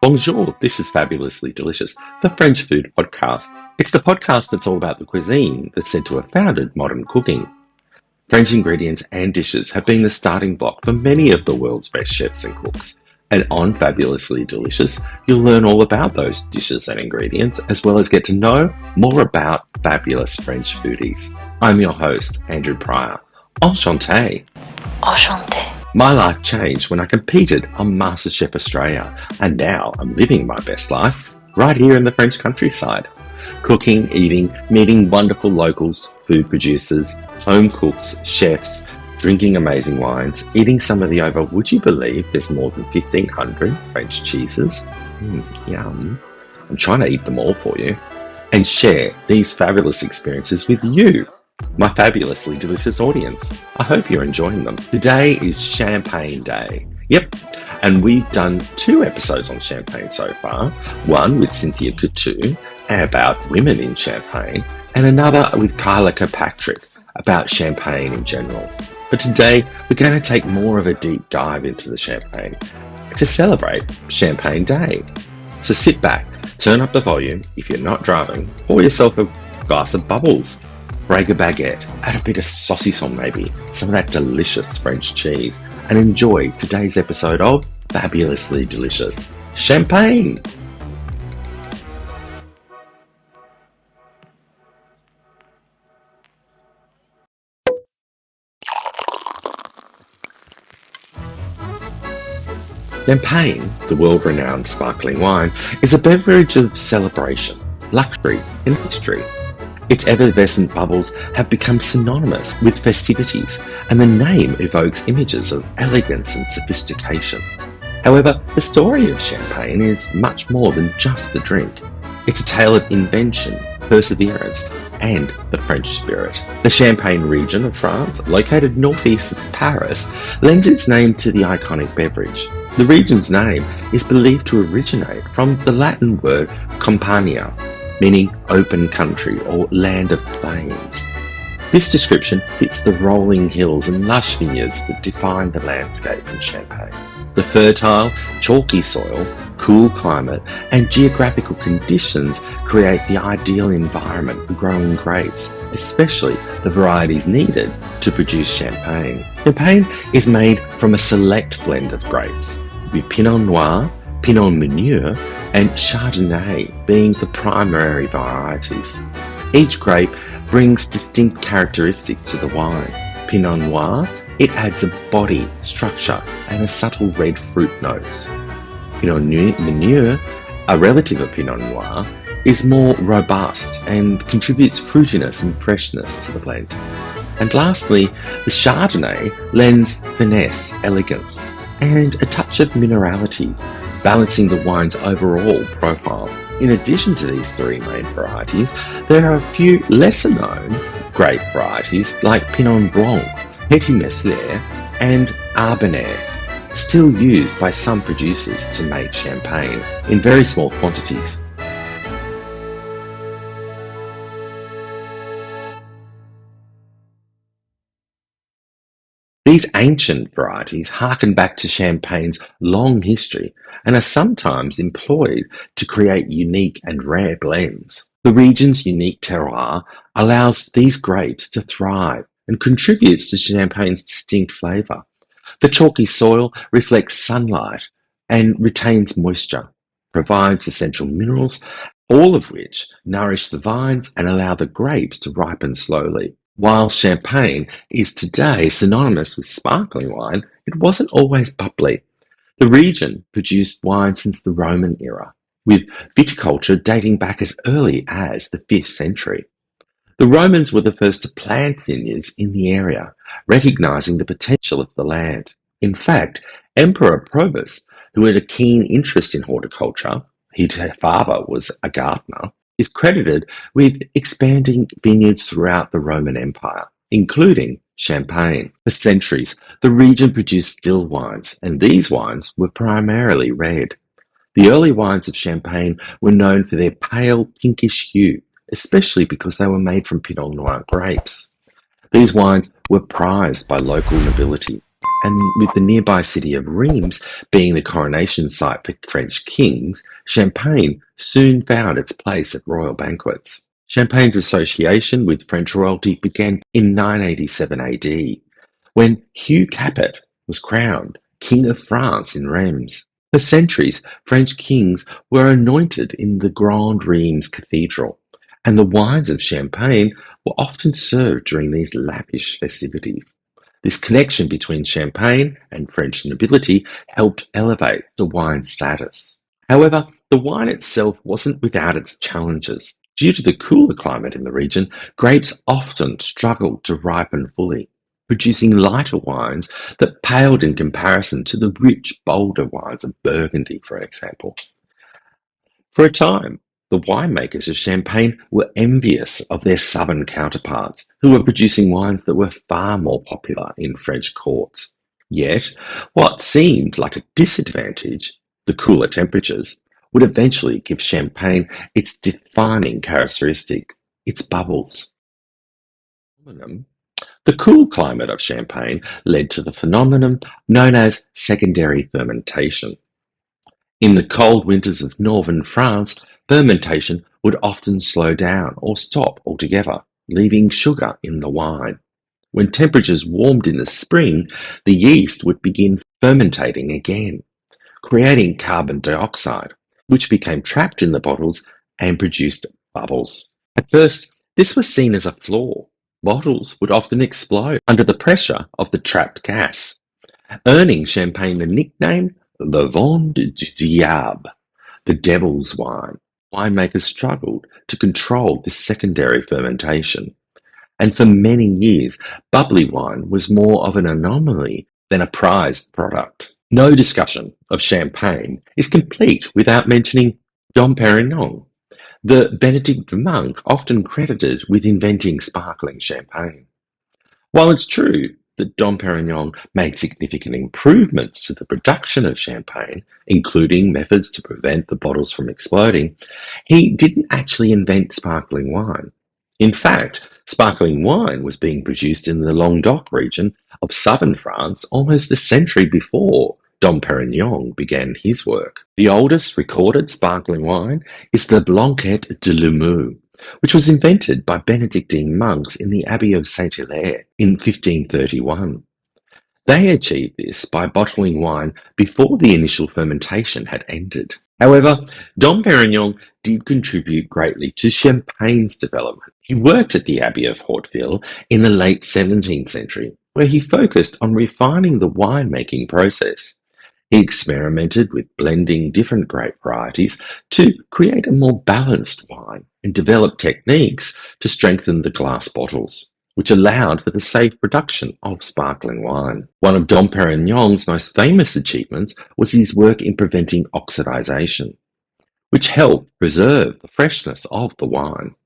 Bonjour, this is Fabulously Delicious, the French food podcast. It's the podcast that's all about the cuisine that's said to have founded modern cooking. French ingredients and dishes have been the starting block for many of the world's best chefs and cooks. And on Fabulously Delicious, you'll learn all about those dishes and ingredients, as well as get to know more about fabulous French foodies. I'm your host, Andrew Pryor. Enchanté! Enchanté. My life changed when I competed on MasterChef Australia, and now I'm living my best life right here in the French countryside. Cooking, eating, meeting wonderful locals, food producers, home cooks, chefs, drinking amazing wines, eating some of the would you believe there's more than 1,500 French cheeses? Yum. I'm trying to eat them all for you. And share these fabulous experiences with you, my fabulously delicious audience. I hope you're enjoying them. Today is Champagne Day. Yep, and we've done 2 episodes on champagne so far. One with Cynthia Coutu about women in champagne, and another with Kyla Kirkpatrick about champagne in general. But today we're going to take more of a deep dive into the champagne to celebrate Champagne Day. So sit back, turn up the volume if you're not driving, pour yourself a glass of bubbles. Break a baguette, add a bit of saucisson maybe, some of that delicious French cheese, and enjoy today's episode of Fabulously Delicious Champagne! Champagne, the world-renowned sparkling wine, is a beverage of celebration, luxury, and history. Its effervescent bubbles have become synonymous with festivities, and the name evokes images of elegance and sophistication. However, the story of champagne is much more than just the drink. It's a tale of invention, perseverance, and the French spirit. The Champagne region of France, located northeast of Paris, lends its name to the iconic beverage. The region's name is believed to originate from the Latin word campania, meaning open country or land of plains. This description fits the rolling hills and lush vineyards that define the landscape in Champagne. The fertile, chalky soil, cool climate, and geographical conditions create the ideal environment for growing grapes, especially the varieties needed to produce champagne. Champagne is made from a select blend of grapes, with Pinot Noir, Pinot Meunier, and Chardonnay being the primary varieties. Each grape brings distinct characteristics to the wine. Pinot Noir, it adds a body, structure, and a subtle red fruit notes. Pinot Meunier, a relative of Pinot Noir, is more robust and contributes fruitiness and freshness to the blend. And lastly, the Chardonnay lends finesse, elegance, and a touch of minerality, balancing the wine's overall profile. In addition to these 3 main varieties, there are a few lesser-known grape varieties like Pinot Blanc, Petit Meslier, and Arbonnaise, still used by some producers to make champagne in very small quantities. These ancient varieties harken back to champagne's long history and are sometimes employed to create unique and rare blends. The region's unique terroir allows these grapes to thrive and contributes to champagne's distinct flavour. The chalky soil reflects sunlight and retains moisture, provides essential minerals, all of which nourish the vines and allow the grapes to ripen slowly. While champagne is today synonymous with sparkling wine, it wasn't always bubbly. The region produced wine since the Roman era, with viticulture dating back as early as the 5th century. The Romans were the first to plant vineyards in the area, recognizing the potential of the land. In fact, Emperor Probus, who had a keen interest in horticulture, his father was a gardener, is credited with expanding vineyards throughout the Roman Empire, including Champagne. For centuries, the region produced still wines, and these wines were primarily red. The early wines of Champagne were known for their pale pinkish hue, especially because they were made from Pinot Noir grapes. These wines were prized by local nobility. And with the nearby city of Reims being the coronation site for French kings, champagne soon found its place at royal banquets. Champagne's association with French royalty began in 987 AD, when Hugh Capet was crowned King of France in Reims. For centuries, French kings were anointed in the Grand Reims Cathedral, and the wines of Champagne were often served during these lavish festivities. This connection between Champagne and French nobility helped elevate the wine's status. However, the wine itself wasn't without its challenges. Due to the cooler climate in the region, grapes often struggled to ripen fully, producing lighter wines that paled in comparison to the rich, bolder wines of Burgundy, for example. For a time, the winemakers of Champagne were envious of their southern counterparts, who were producing wines that were far more popular in French courts. Yet, what seemed like a disadvantage, the cooler temperatures, would eventually give Champagne its defining characteristic, its bubbles. The cool climate of Champagne led to the phenomenon known as secondary fermentation. In the cold winters of northern France, fermentation would often slow down or stop altogether, leaving sugar in the wine. When temperatures warmed in the spring, the yeast would begin fermentating again, creating carbon dioxide, which became trapped in the bottles and produced bubbles. At first, this was seen as a flaw. Bottles would often explode under the pressure of the trapped gas, earning Champagne the nickname Le Vin du Diable, the devil's wine. Winemakers struggled to control this secondary fermentation, and for many years, bubbly wine was more of an anomaly than a prized product. No discussion of Champagne is complete without mentioning Dom Pérignon, the Benedict monk often credited with inventing sparkling champagne. While it's true that Dom Pérignon made significant improvements to the production of champagne, including methods to prevent the bottles from exploding, he didn't actually invent sparkling wine. In fact, sparkling wine was being produced in the Languedoc region of southern France almost a century before Dom Pérignon began his work. The oldest recorded sparkling wine is the Blanquette de Limoux, which was invented by Benedictine monks in the Abbey of Saint-Hilaire in 1531. They achieved this by bottling wine before the initial fermentation had ended. However, Dom Pérignon did contribute greatly to champagne's development. He worked at the Abbey of Hauteville in the late 17th century, where he focused on refining the winemaking process. He experimented with blending different grape varieties to create a more balanced wine and developed techniques to strengthen the glass bottles, which allowed for the safe production of sparkling wine. One of Dom Perignon's most famous achievements was his work in preventing oxidization, which helped preserve the freshness of the wine.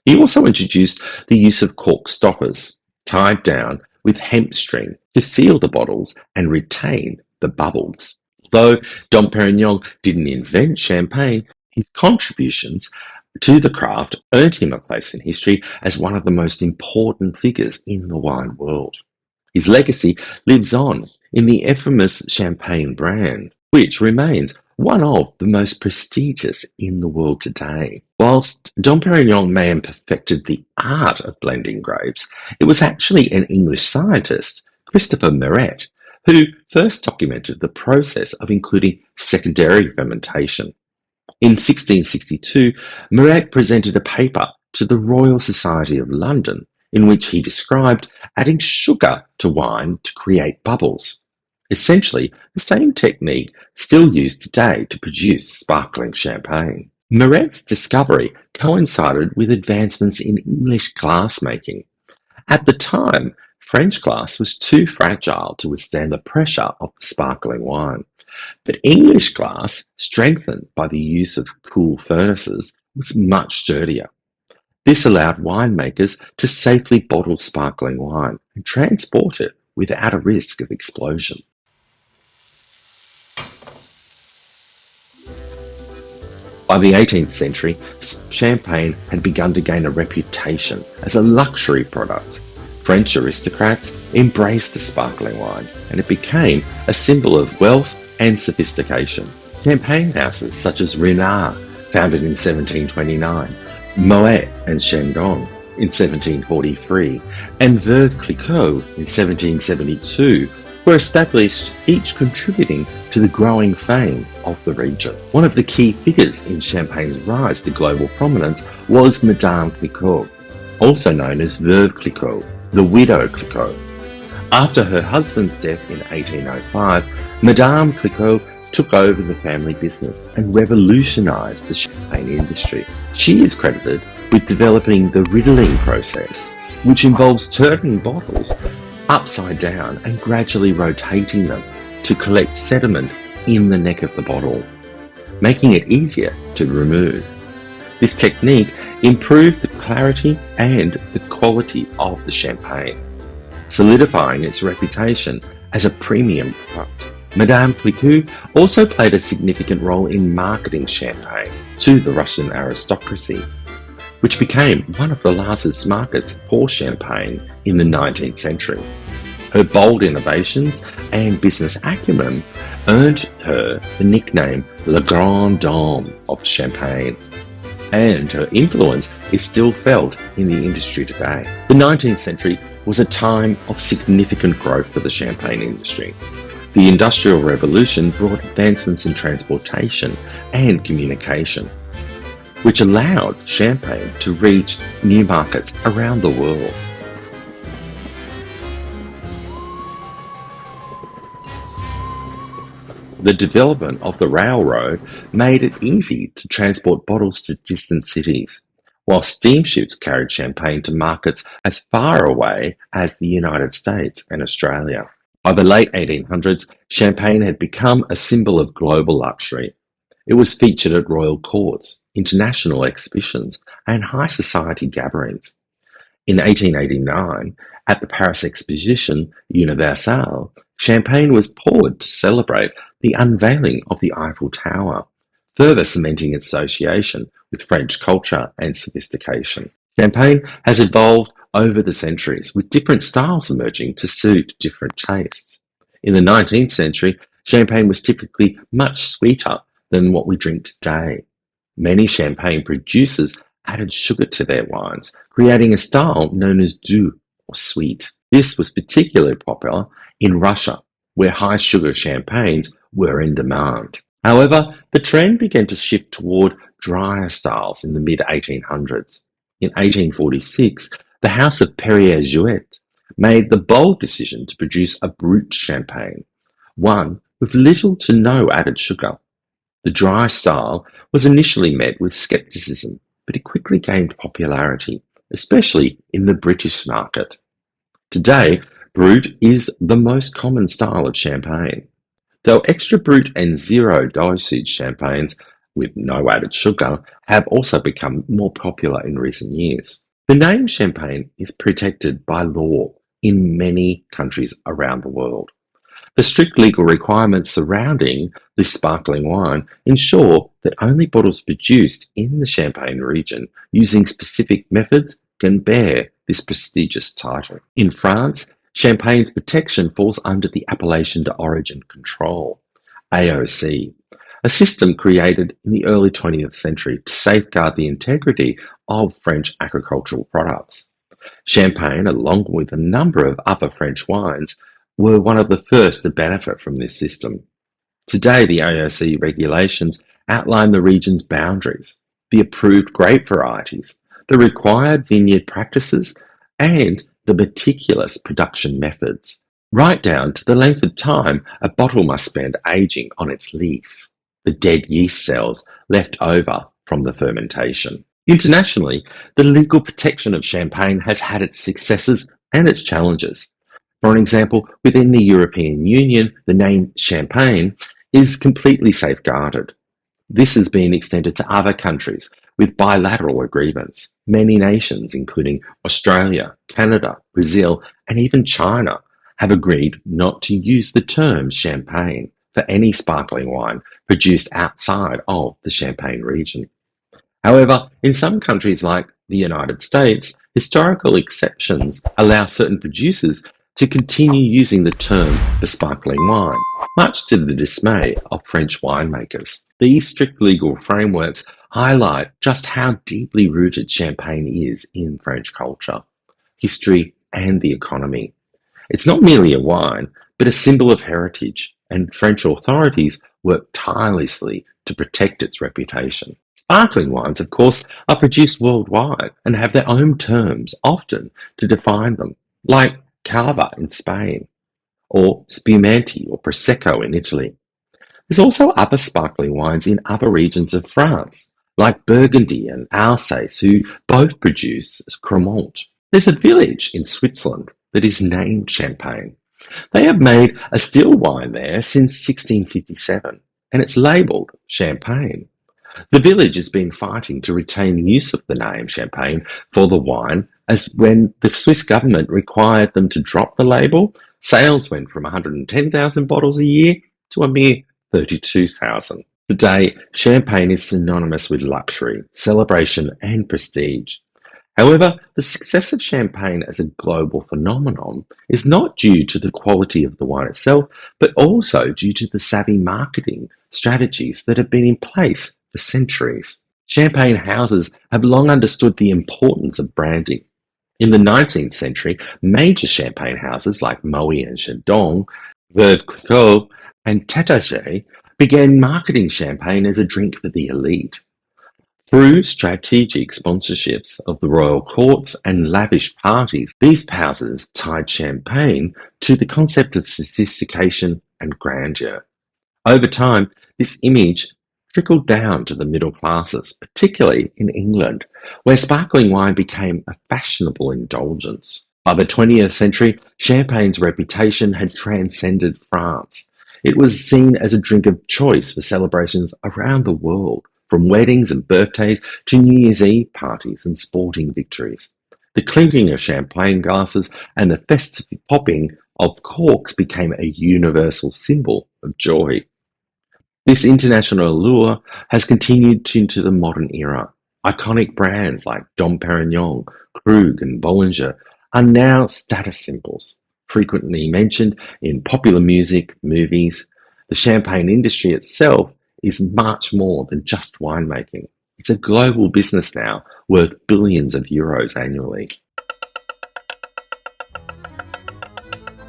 He also introduced the use of cork stoppers, tied down with hemp string to seal the bottles and retain the bubbles. Though Dom Pérignon didn't invent champagne, his contributions to the craft earned him a place in history as one of the most important figures in the wine world. His legacy lives on in the infamous Champagne brand, which remains one of the most prestigious in the world today. Whilst Dom Pérignon may have perfected the art of blending grapes, it was actually an English scientist, Christopher Meret, who first documented the process of including secondary fermentation. In 1662, Meret presented a paper to the Royal Society of London in which he described adding sugar to wine to create bubbles. Essentially, the same technique still used today to produce sparkling champagne. Meret's discovery coincided with advancements in English glassmaking. At the time, French glass was too fragile to withstand the pressure of the sparkling wine. But English glass, strengthened by the use of cool furnaces, was much sturdier. This allowed winemakers to safely bottle sparkling wine and transport it without a risk of explosion. By the 18th century, champagne had begun to gain a reputation as a luxury product. French aristocrats embraced the sparkling wine, and it became a symbol of wealth and sophistication. Champagne houses such as Renard, founded in 1729, Moet and Chandon in 1743, and Veuve Clicquot in 1772 were established, each contributing to the growing fame of the region. One of the key figures in Champagne's rise to global prominence was Madame Clicquot, also known as Veuve Clicquot, the Widow Clicquot. After her husband's death in 1805, Madame Clicquot took over the family business and revolutionized the champagne industry. She is credited with developing the riddling process, which involves turning bottles upside down and gradually rotating them to collect sediment in the neck of the bottle, making it easier to remove. This technique improved the clarity and the quality of the champagne, solidifying its reputation as a premium product. Madame Clicquot also played a significant role in marketing champagne to the Russian aristocracy, which became one of the largest markets for champagne in the 19th century. Her bold innovations and business acumen earned her the nickname La Grande Dame of Champagne, and her influence is still felt in the industry today. The 19th century was a time of significant growth for the champagne industry. The Industrial Revolution brought advancements in transportation and communication, which allowed champagne to reach new markets around the world. The development of the railroad made it easy to transport bottles to distant cities, while steamships carried champagne to markets as far away as the United States and Australia. By the late 1800s, champagne had become a symbol of global luxury. It was featured at royal courts, international exhibitions, and high society gatherings. In 1889, at the Paris Exposition Universelle, champagne was poured to celebrate the unveiling of the Eiffel Tower, further cementing its association with French culture and sophistication. Champagne has evolved over the centuries, with different styles emerging to suit different tastes. In the 19th century, champagne was typically much sweeter than what we drink today. Many champagne producers added sugar to their wines, creating a style known as doux, or sweet. This was particularly popular in Russia, where high sugar champagnes were in demand. However, the trend began to shift toward drier styles in the mid-1800s. In 1846, the House of Perrier-Jouët made the bold decision to produce a brut champagne, one with little to no added sugar. The dry style was initially met with skepticism, but it quickly gained popularity, especially in the British market. Today, brut is the most common style of champagne, though extra brut and zero dosage champagnes with no added sugar have also become more popular in recent years. The name champagne is protected by law in many countries around the world. The strict legal requirements surrounding this sparkling wine ensure that only bottles produced in the Champagne region using specific methods can bear this prestigious title. In France, champagne's protection falls under the Appellation d'Origine Control, AOC, a system created in the early 20th century to safeguard the integrity of French agricultural products. Champagne, along with a number of other French wines, were one of the first to benefit from this system. Today, the AOC regulations outline the region's boundaries, the approved grape varieties, the required vineyard practices, and the meticulous production methods, right down to the length of time a bottle must spend aging on its lees, the dead yeast cells left over from the fermentation. Internationally, the legal protection of champagne has had its successes and its challenges. For example, within the European Union, the name champagne is completely safeguarded. This has been extended to other countries with bilateral agreements. Many nations, including Australia, Canada, Brazil, and even China, have agreed not to use the term champagne for any sparkling wine produced outside of the Champagne region. However, in some countries like the United States, Historical exceptions allow certain producers to continue using the term for sparkling wine, much to the dismay of French winemakers. These strict legal frameworks highlight just how deeply rooted champagne is in French culture, history, and the economy. It's not merely a wine, but a symbol of heritage, and French authorities work tirelessly to protect its reputation. Sparkling wines, of course, are produced worldwide and have their own terms, often to define them, like cava in Spain, or spumante or prosecco in Italy. There's also other sparkling wines in other regions of France, like Burgundy and Alsace, who both produce Cremant. There's a village in Switzerland that is named Champagne. They have made a still wine there since 1657, and it's labelled Champagne. The village has been fighting to retain use of the name Champagne for the wine, as when the Swiss government required them to drop the label, sales went from 110,000 bottles a year to a mere 32,000. Today, champagne is synonymous with luxury, celebration, and prestige. However, the success of champagne as a global phenomenon is not due to the quality of the wine itself, but also due to the savvy marketing strategies that have been in place for centuries. Champagne houses have long understood the importance of branding. In the 19th century, major champagne houses like Moët and Chandon, Widow Clicquot, and Taittinger began marketing champagne as a drink for the elite. Through strategic sponsorships of the royal courts and lavish parties, these houses tied champagne to the concept of sophistication and grandeur. Over time, this image trickled down to the middle classes, particularly in England, where sparkling wine became a fashionable indulgence. By the 20th century, champagne's reputation had transcended France. It was seen as a drink of choice for celebrations around the world, from weddings and birthdays to New Year's Eve parties and sporting victories. The clinking of champagne glasses and the festive popping of corks became a universal symbol of joy. This international allure has continued into the modern era. Iconic brands like Dom Pérignon, Krug, and Bollinger are now status symbols, frequently mentioned in popular music, movies. The champagne industry itself is much more than just winemaking. It's a global business now, worth billions of euros annually.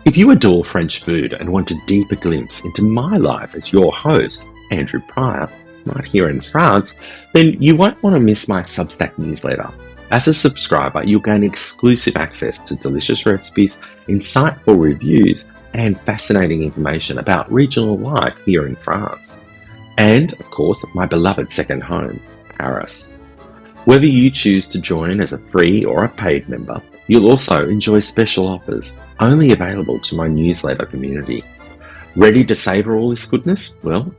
If you adore French food and want a deeper glimpse into my life as your host, Andrew Pryor, right here in France, then you won't want to miss my Substack newsletter. As a subscriber, you'll gain exclusive access to delicious recipes, insightful reviews, and fascinating information about regional life here in France. And, of course, my beloved second home, Paris. Whether you choose to join as a free or a paid member, you'll also enjoy special offers only available to my newsletter community. Ready to savor all this goodness? Well,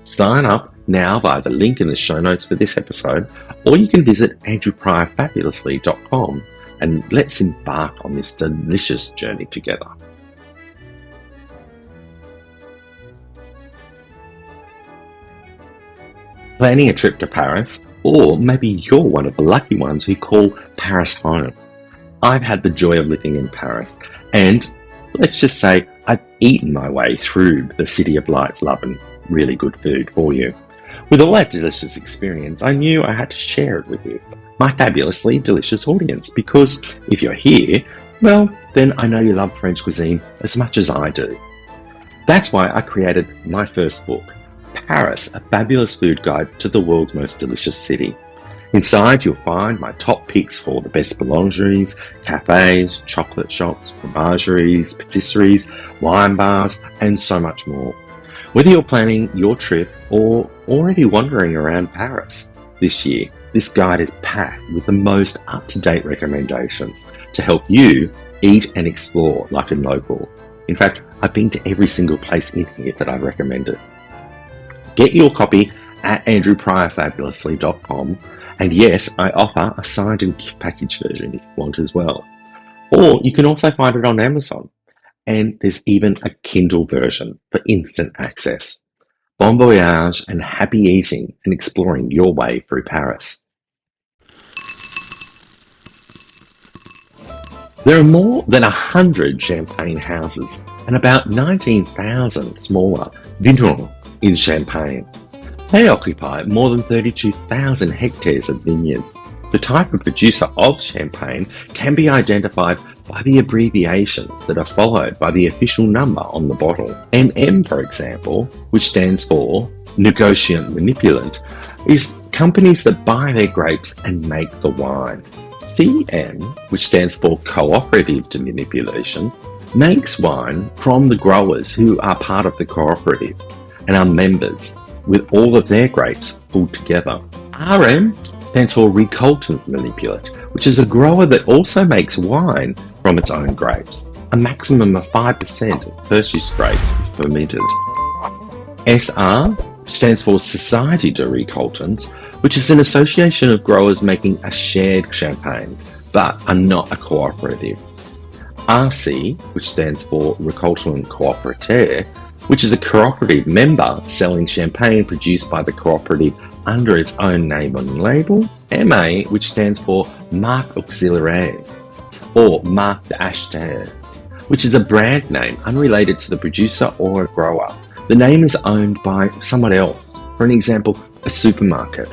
sign up now via the link in the show notes for this episode, or you can visit andrewpryorfabulously.com and let's embark on this delicious journey together. Planning a trip to Paris, or maybe you're one of the lucky ones who call Paris home. I've had the joy of living in Paris, and let's just say I've eaten my way through the City of Lights, love and really good food for you. With all that delicious experience, I knew I had to share it with you, my fabulously delicious audience, because if you're here, well, then I know you love French cuisine as much as I do. That's why I created my first book, Paris, a fabulous food guide to the world's most delicious city. Inside, you'll find my top picks for the best boulangeries, cafes, chocolate shops, fromageries, patisseries, wine bars, and so much more. Whether you're planning your trip or already wandering around Paris this year, this guide is packed with the most up-to-date recommendations to help you eat and explore like a local. In fact, I've been to every single place in here that I've recommended. Get your copy at andrewpryorfabulously.com, and yes, I offer a signed and gift package version if you want as well. Or you can also find it on Amazon, and there's even a Kindle version for instant access. Bon voyage and happy eating and exploring your way through Paris. There are more than 100 champagne houses and about 19,000 smaller vignerons in Champagne. They occupy more than 32,000 hectares of vineyards. The type of producer of champagne can be identified by the abbreviations that are followed by the official number on the bottle. MM, for example, which stands for Negociant Manipulant, is companies that buy their grapes and make the wine. CM, which stands for Cooperative to Manipulation, makes wine from the growers who are part of the cooperative and are members, with all of their grapes pulled together. RM stands for Recultant Manipulant, which is a grower that also makes wine from its own grapes. A maximum of 5% of first-use grapes is fermented. SR stands for Society de Recultants, which is an association of growers making a shared champagne, but are not a cooperative. RC, which stands for Recultant Cooperateur, which is a cooperative member selling champagne produced by the cooperative under its own name and label. MA, which stands for Marque Auxiliaire, or Marque d'Acheteur, which is a brand name unrelated to the producer or a grower. The name is owned by someone else, for an example, a supermarket.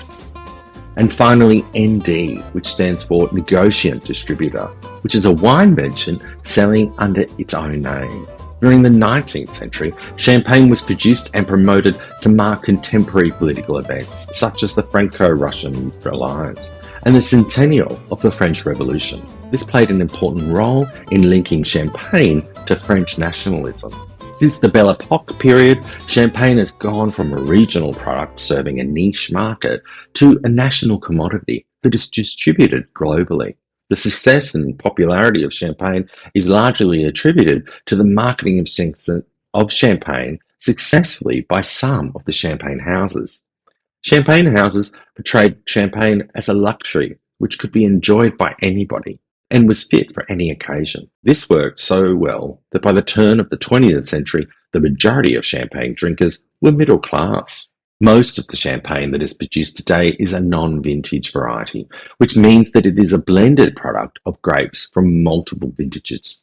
And finally, ND, which stands for Negociant Distributor, which is a wine merchant selling under its own name. During the 19th century, champagne was produced and promoted to mark contemporary political events, such as the Franco-Russian Alliance and the centennial of the French Revolution. This played an important role in linking champagne to French nationalism. Since the Belle Epoque period, champagne has gone from a regional product serving a niche market to a national commodity that is distributed globally. The success and popularity of champagne is largely attributed to the marketing of champagne successfully by some of the champagne houses. Champagne houses portrayed champagne as a luxury which could be enjoyed by anybody and was fit for any occasion. This worked so well that by the turn of the 20th century, the majority of champagne drinkers were middle class. Most of the champagne that is produced today is a non-vintage variety, which means that it is a blended product of grapes from multiple vintages.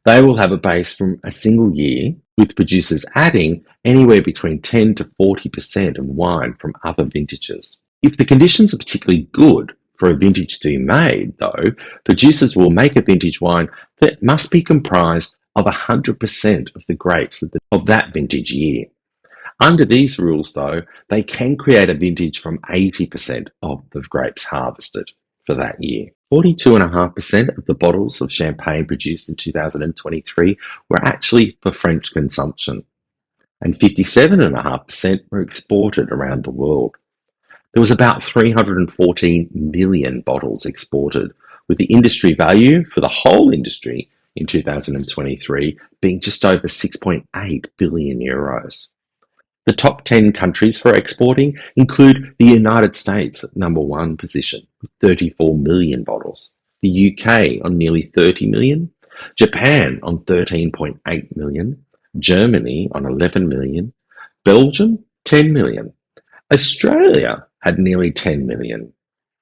They will have a base from a single year, with producers adding anywhere between 10 to 40% of wine from other vintages. If the conditions are particularly good for a vintage to be made, though, producers will make a vintage wine that must be comprised of 100% of the grapes of that vintage year. Under these rules, though, they can create a vintage from 80% of the grapes harvested for that year. 42.5% of the bottles of champagne produced in 2023 were actually for French consumption, and 57.5% were exported around the world. There was about 314 million bottles exported, with the industry value for the whole industry in 2023 being just over 6.8 billion euros. The top 10 countries for exporting include the United States at number 1 position with 34 million bottles, the UK on nearly 30 million, Japan on 13.8 million, Germany on 11 million, Belgium 10 million, Australia had nearly 10 million,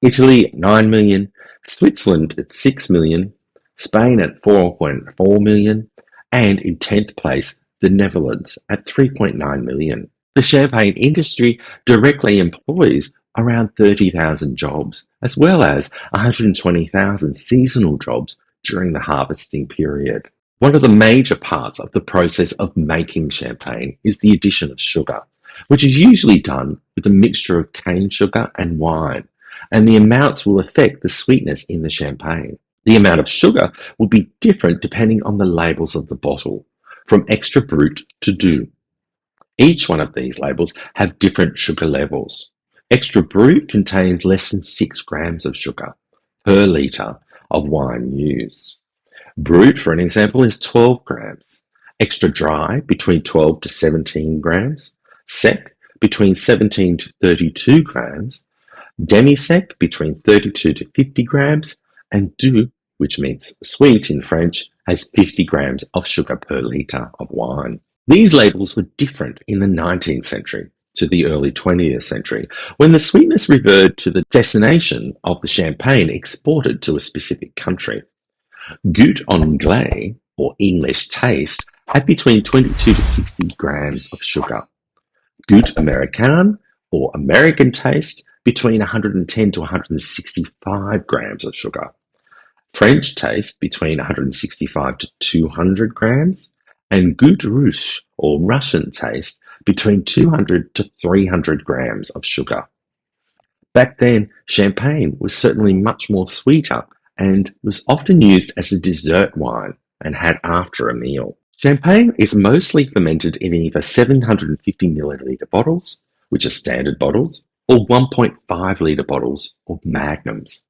Italy at 9 million, Switzerland at 6 million, Spain at 4.4 million, and in 10th place, the Netherlands at 3.9 million. The champagne industry directly employs around 30,000 jobs, as well as 120,000 seasonal jobs during the harvesting period. One of the major parts of the process of making champagne is the addition of sugar, which is usually done with a mixture of cane sugar and wine, and the amounts will affect the sweetness in the champagne. The amount of sugar will be different depending on the labels of the bottle, from extra brut to doux. Each one of these labels have different sugar levels. Extra brut contains less than 6 grams of sugar per litre of wine used. Brut, for an example, is 12 grams. Extra dry, between 12 to 17 grams. Sec, between 17 to 32 grams. Demi-sec, between 32 to 50 grams. And doux, which means sweet in French, has 50 grams of sugar per litre of wine. These labels were different in the 19th century to the early 20th century, when the sweetness referred to the destination of the champagne exported to a specific country. Goût anglais, or English taste, had between 22 to 60 grams of sugar. Goût américain, or American taste, between 110 to 165 grams of sugar. French taste between 165 to 200 grams, and Goût russe, or Russian taste, between 200 to 300 grams of sugar. Back then, champagne was certainly much more sweeter and was often used as a dessert wine and had after a meal. Champagne is mostly fermented in either 750 milliliter bottles, which are standard bottles, or 1.5 litre bottles, or magnums.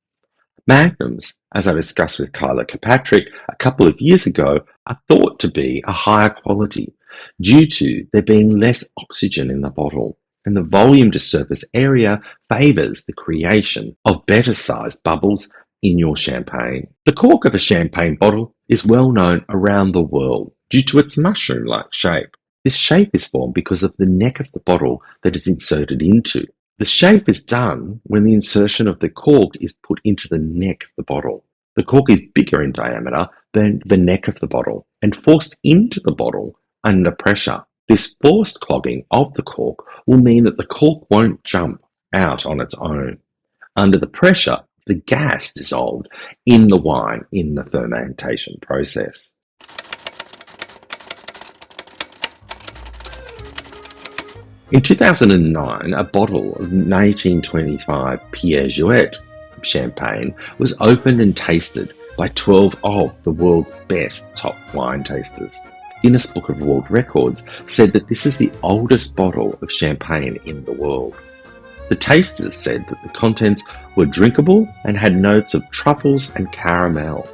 Magnums, as I discussed with Kyla Kirkpatrick a couple of years ago, are thought to be a higher quality due to there being less oxygen in the bottle, and the volume to surface area favours the creation of better sized bubbles in your champagne. The cork of a champagne bottle is well known around the world due to its mushroom-like shape. This shape is formed because of the neck of the bottle that is inserted into. The shape is done when the insertion of the cork is put into the neck of the bottle. The cork is bigger in diameter than the neck of the bottle and forced into the bottle under pressure. This forced clogging of the cork will mean that the cork won't jump out on its own. Under the pressure, the gas dissolved in the wine in the fermentation process. In 2009, a bottle of 1825 Pierre Jouet champagne was opened and tasted by 12 of the world's best top wine tasters. Guinness Book of World Records said that this is the oldest bottle of champagne in the world. The tasters said that the contents were drinkable and had notes of truffles and caramel.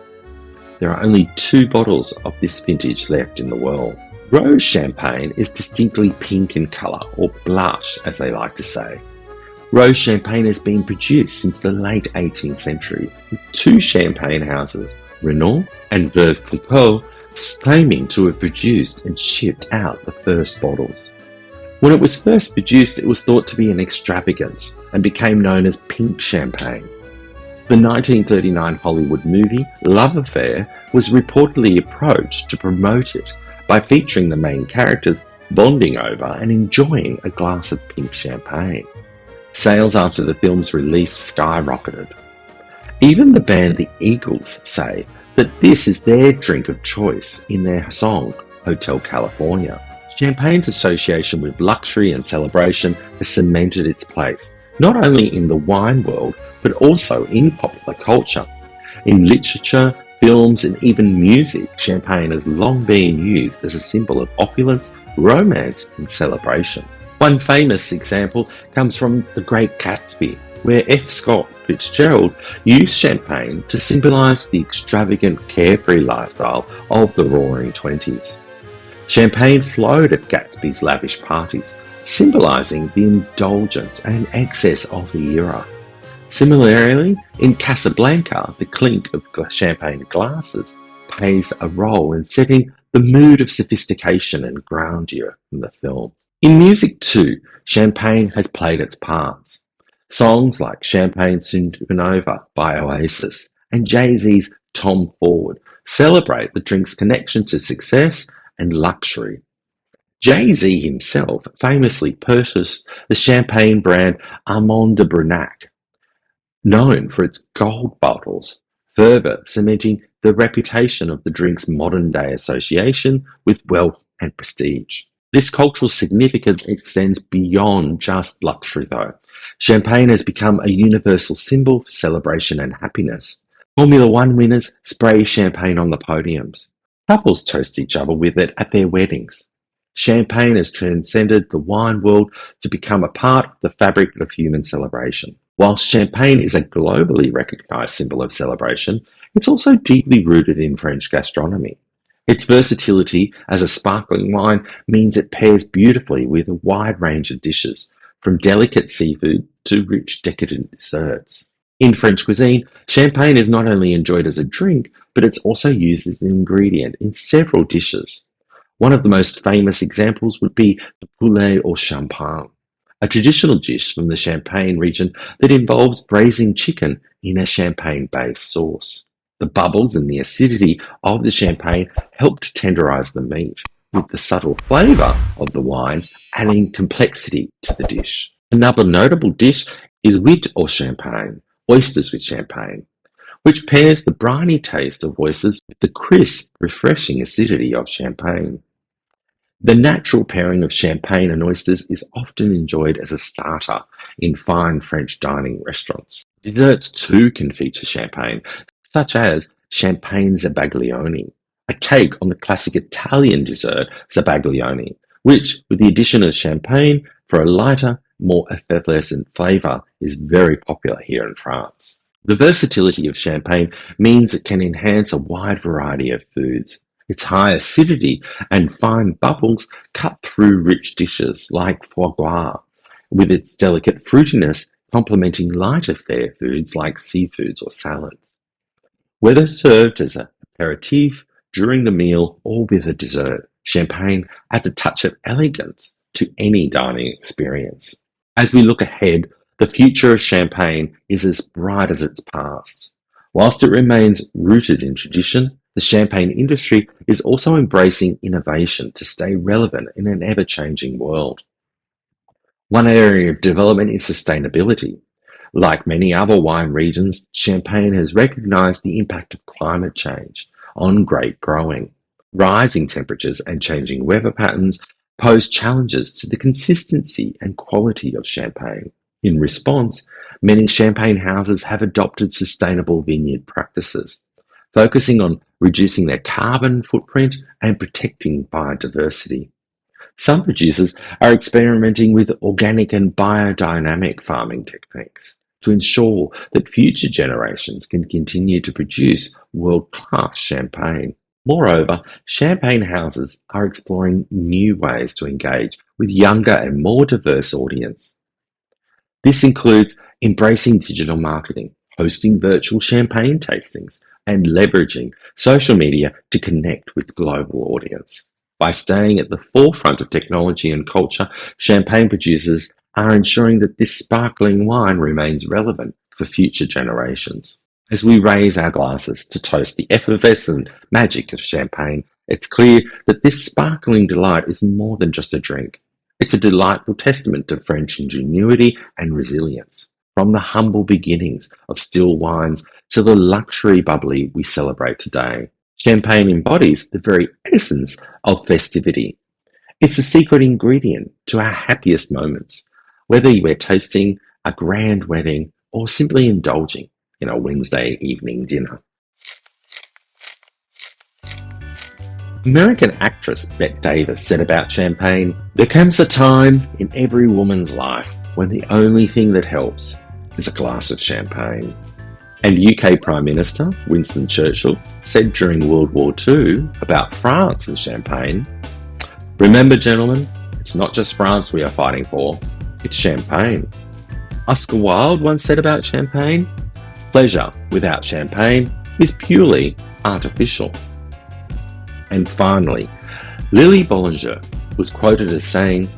There are only 2 bottles of this vintage left in the world. Rose champagne is distinctly pink in colour, or blush as they like to say. Rose champagne has been produced since the late 18th century, with 2 champagne houses, Renaud and Widow Clicquot, claiming to have produced and shipped out the first bottles. When it was first produced, it was thought to be an extravagance and became known as pink champagne. The 1939 Hollywood movie Love Affair was reportedly approached to promote it by featuring the main characters bonding over and enjoying a glass of pink champagne. Sales after the film's release skyrocketed. Even the band The Eagles say that this is their drink of choice in their song Hotel California. Champagne's association with luxury and celebration has cemented its place, not only in the wine world, but also in popular culture. In literature, films, and even music, champagne has long been used as a symbol of opulence, romance, and celebration. One famous example comes from The Great Gatsby, where F. Scott Fitzgerald used champagne to symbolise the extravagant, carefree lifestyle of the Roaring Twenties. Champagne flowed at Gatsby's lavish parties, symbolising the indulgence and excess of the era. Similarly, in Casablanca, the clink of champagne glasses plays a role in setting the mood of sophistication and grandeur in the film. In music too, champagne has played its parts. Songs like Champagne Supernova by Oasis and Jay-Z's Tom Ford celebrate the drink's connection to success and luxury. Jay-Z himself famously purchased the champagne brand Armand de Brunac, known for its gold bottles, further cementing the reputation of the drink's modern-day association with wealth and prestige. This cultural significance extends beyond just luxury, though. Champagne has become a universal symbol for celebration and happiness. Formula One winners spray champagne on the podiums. Couples toast each other with it at their weddings. Champagne has transcended the wine world to become a part of the fabric of human celebration. While champagne is a globally recognized symbol of celebration, it's also deeply rooted in French gastronomy. Its versatility as a sparkling wine means it pairs beautifully with a wide range of dishes, from delicate seafood to rich, decadent desserts. In French cuisine, champagne is not only enjoyed as a drink, but it's also used as an ingredient in several dishes. One of the most famous examples would be the poulet au champagne, a traditional dish from the Champagne region that involves braising chicken in a champagne-based sauce. The bubbles and the acidity of the champagne help to tenderize the meat, with the subtle flavour of the wine adding complexity to the dish. Another notable dish is wit or champagne, oysters with champagne, which pairs the briny taste of oysters with the crisp, refreshing acidity of champagne. The natural pairing of champagne and oysters is often enjoyed as a starter in fine French dining restaurants. Desserts too can feature champagne, such as champagne zabaglione, a take on the classic Italian dessert zabaglione, which, with the addition of champagne for a lighter, more effervescent flavour, is very popular here in France. The versatility of champagne means it can enhance a wide variety of foods. Its high acidity and fine bubbles cut through rich dishes like foie gras, with its delicate fruitiness complementing lighter fare foods like seafoods or salads. Whether served as an aperitif, during the meal, or with a dessert, champagne adds a touch of elegance to any dining experience. As we look ahead, the future of champagne is as bright as its past. Whilst it remains rooted in tradition, the champagne industry is also embracing innovation to stay relevant in an ever-changing world. One area of development is sustainability. Like many other wine regions, Champagne has recognized the impact of climate change on grape growing. Rising temperatures and changing weather patterns pose challenges to the consistency and quality of Champagne. In response, many Champagne houses have adopted sustainable vineyard practices, focusing on reducing their carbon footprint and protecting biodiversity. Some producers are experimenting with organic and biodynamic farming techniques to ensure that future generations can continue to produce world-class champagne. Moreover, champagne houses are exploring new ways to engage with younger and more diverse audience. This includes embracing digital marketing, hosting virtual champagne tastings, and leveraging social media to connect with global audience. By staying at the forefront of technology and culture, champagne producers are ensuring that this sparkling wine remains relevant for future generations. As we raise our glasses to toast the effervescent magic of champagne, it's clear that this sparkling delight is more than just a drink. It's a delightful testament to French ingenuity and resilience. From the humble beginnings of still wines to the luxury bubbly we celebrate today, champagne embodies the very essence of festivity. It's the secret ingredient to our happiest moments, whether we're tasting a grand wedding or simply indulging in a Wednesday evening dinner. American actress Bette Davis said about champagne, "There comes a time in every woman's life when the only thing that helps is a glass of champagne." And UK Prime Minister Winston Churchill said during World War II about France and champagne, "Remember, gentlemen, it's not just France we are fighting for, it's champagne." Oscar Wilde once said about champagne, "Pleasure without champagne is purely artificial." And finally, Lily Bollinger was quoted as saying,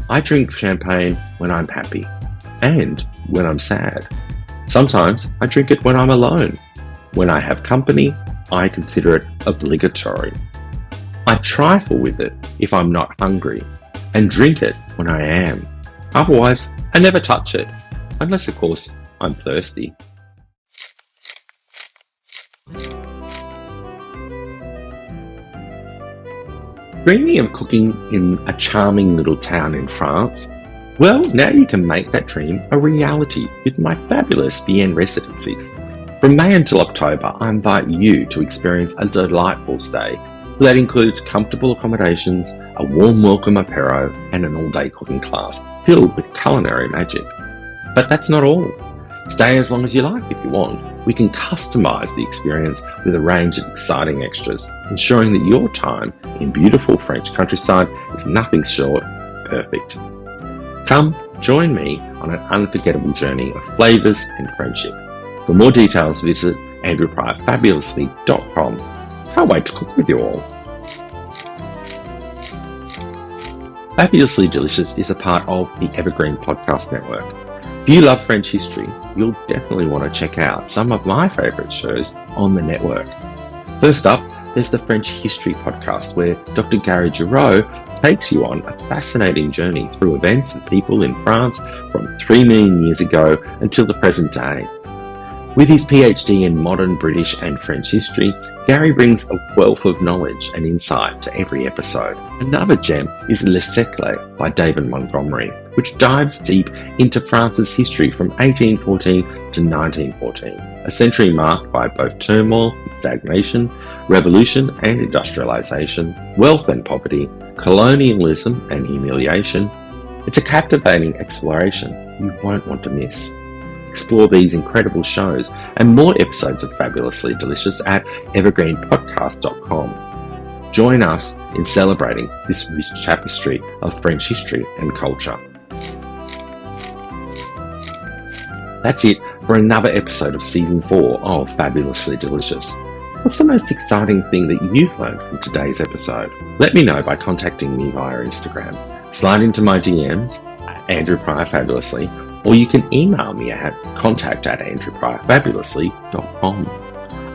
"I drink champagne when I'm happy and when I'm sad. Sometimes I drink it when I'm alone. When I have company, I consider it obligatory. I trifle with it if I'm not hungry and drink it when I am. Otherwise, I never touch it, unless of course I'm thirsty." Dreaming of cooking in a charming little town in France? Well, now you can make that dream a reality with my fabulous Vienne residencies. From May until October, I invite you to experience a delightful stay that includes comfortable accommodations, a warm welcome apéro, and an all-day cooking class filled with culinary magic. But that's not all. Stay as long as you like if you want. We can customise the experience with a range of exciting extras, ensuring that your time in beautiful French countryside is nothing short of perfect. Come, join me on an unforgettable journey of flavours and friendship. For more details, visit andrewpryorfabulously.com. Can't wait to cook with you all. Fabulously Delicious is a part of the Evergreen Podcast Network. If you love French history, you'll definitely want to check out some of my favourite shows on the network. First up, there's the French History Podcast, where Dr. Gary Giraud takes you on a fascinating journey through events and people in France from 3 million years ago until the present day. With his PhD in modern British and French history, Gary brings a wealth of knowledge and insight to every episode. Another gem is Le Siècle by David Montgomery, which dives deep into France's history from 1814 to 1914, a century marked by both turmoil and stagnation, revolution and industrialization, wealth and poverty, colonialism and humiliation. It's a captivating exploration you won't want to miss. Explore these incredible shows and more episodes of Fabulously Delicious at evergreenpodcast.com. Join us in celebrating this rich tapestry of French history and culture. That's it for another episode of Season 4 of Fabulously Delicious. What's the most exciting thing that you've learned from today's episode? Let me know by contacting me via Instagram. Slide into my DMs at Andrew Pryor Fabulously, or you can email me at contact@andrewpryorfabulously.com.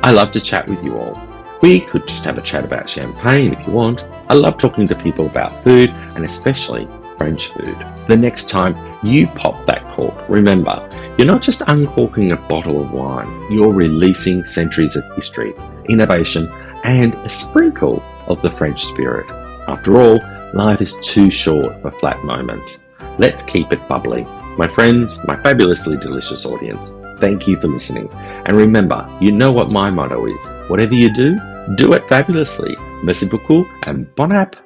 I love to chat with you all. We could just have a chat about champagne if you want. I love talking to people about food, and especially French food. The next time you pop that cork, remember, you're not just uncorking a bottle of wine, you're releasing centuries of history, innovation, and a sprinkle of the French spirit. After all, life is too short for flat moments. Let's keep it bubbly. My friends, my fabulously delicious audience, thank you for listening. And remember, you know what my motto is. Whatever you do it fabulously. Merci beaucoup and bon app.